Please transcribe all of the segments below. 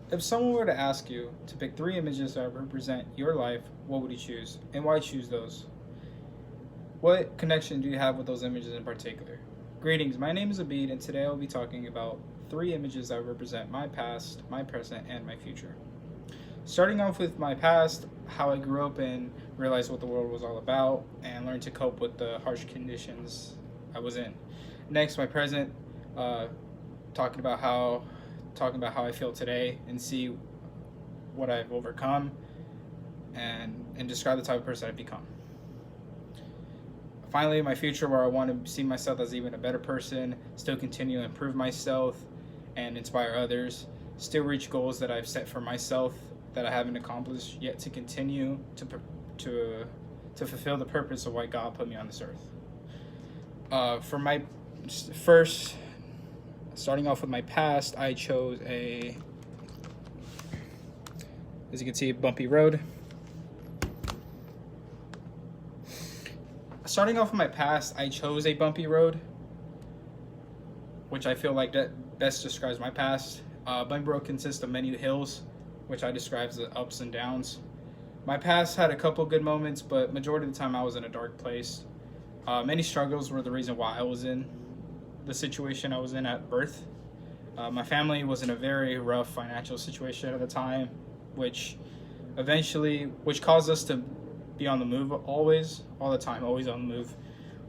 If someone were to ask you to pick three images that represent your life, what would you choose, and why choose those? What connection do you have with those images in particular? Greetings, my name is Abid, and today I'll be talking about three images that represent my past, my present, and my future. Starting off with my past, how I grew up and realized what the world was all about, and learned to cope with the harsh conditions I was in. Next, my present, uh, talking about how I feel today and see what I've overcome and describe the type of person I've become. Finally, my future, where I want to see myself as even a better person, still continue to improve myself and inspire others, still reach goals that I've set for myself that I haven't accomplished yet, to continue to fulfill the purpose of why God put me on this earth. For my first, starting off with my past, I chose as you can see, a bumpy road. Starting off with my past, I chose a bumpy road, which I feel like that best describes my past. Bumpy road consists of many hills, which I describe as the ups and downs. My past had a couple good moments, but majority of the time I was in a dark place. Many struggles were the reason why I was in the situation I was in at birth. My family was in a very rough financial situation at the time, which caused us to be on the move all the time, always on the move,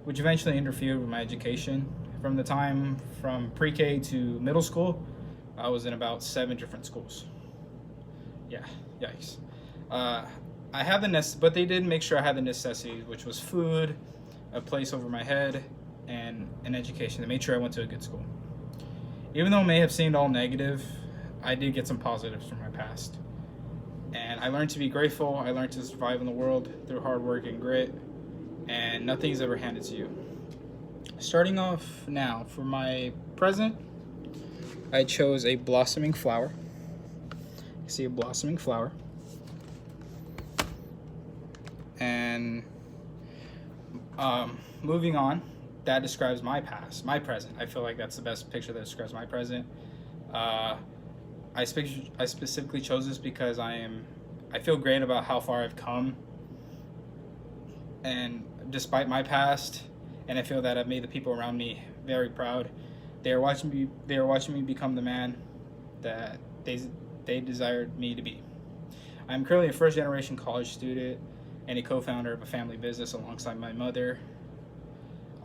which eventually interfered with my education. From pre-K to middle school, I was in about 7 different schools. Yeah, yikes. I had but they did make sure I had the necessities, which was food, a place over my head, and an education. They made sure I went to a good school. Even though it may have seemed all negative, I did get some positives from my past. And I learned to be grateful. I learned to survive in the world through hard work and grit, and nothing's ever handed to you. Starting off now, for my present, I chose a blossoming flower. You see a blossoming flower. And moving on, that describes my past, my present. I feel like that's the best picture that describes my present. I specifically chose this because I feel great about how far I've come, and despite my past, and I feel that I've made the people around me very proud. They are watching me become the man that they desired me to be. I'm currently a first generation college student and a co-founder of a family business alongside my mother.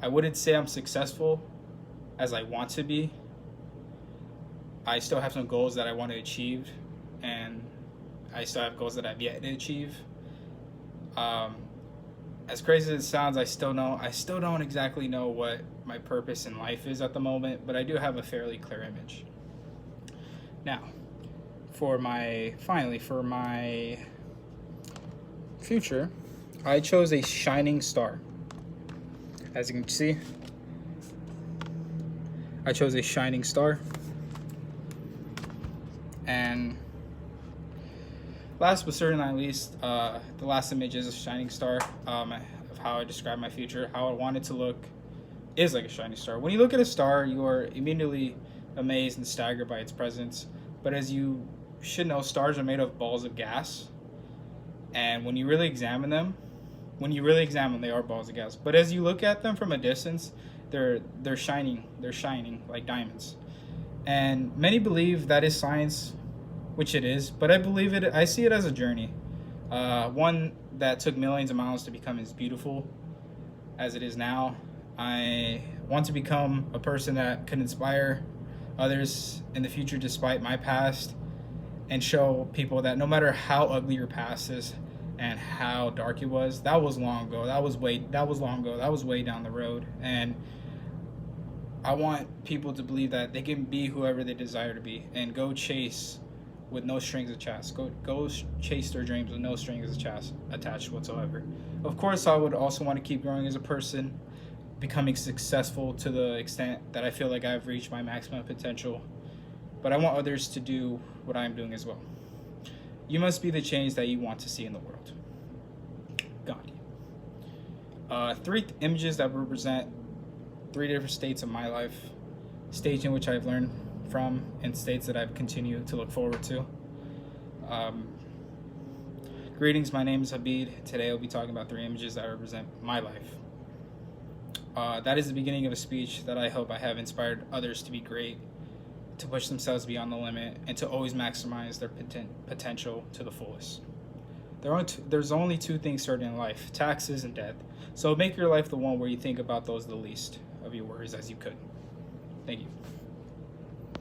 I wouldn't say I'm successful as I want to be. I still have some goals that I want to achieve, and I still have goals that I've yet to achieve. As crazy as it sounds, I still don't exactly know what my purpose in life is at the moment, but I do have a fairly clear image. Now, for my future, I chose a shining star. As you can see, I chose a shining star. And last but certainly not least, the last image is a shining star, of how I describe my future. How I want it to look is like a shining star. When you look at a star, you are immediately amazed and staggered by its presence. But as you should know, stars are made of balls of gas. And when you really examine them, they are balls of gas. But as you look at them from a distance, they're shining like diamonds. And many believe that is science, which it is, but I see it as a journey. One that took millions of miles to become as beautiful as it is now. I want to become a person that can inspire others in the future despite my past, and show people that no matter how ugly your past is and how dark it was, that was long ago. That was way down the road. And I want people to believe that they can be whoever they desire to be and go chase with no strings attached. Go chase their dreams with no strings attached whatsoever. Of course, I would also want to keep growing as a person, becoming successful to the extent that I feel like I've reached my maximum potential. But I want others to do what I'm doing as well. You must be the change that you want to see in the world. Gandhi. Three images that represent three different states of my life, states in which I've learned from, and states that I've continued to look forward to. Um, Greetings, my name is Habib. Today I'll be talking about 3 images that represent my life. That is the beginning of a speech that I hope I have inspired others to be great, to push themselves beyond the limit, and to always maximize their potential to the fullest. There's only 2 things certain in life: taxes and death. So make your life the one where you think about those the least of your worries as you could. Thank you.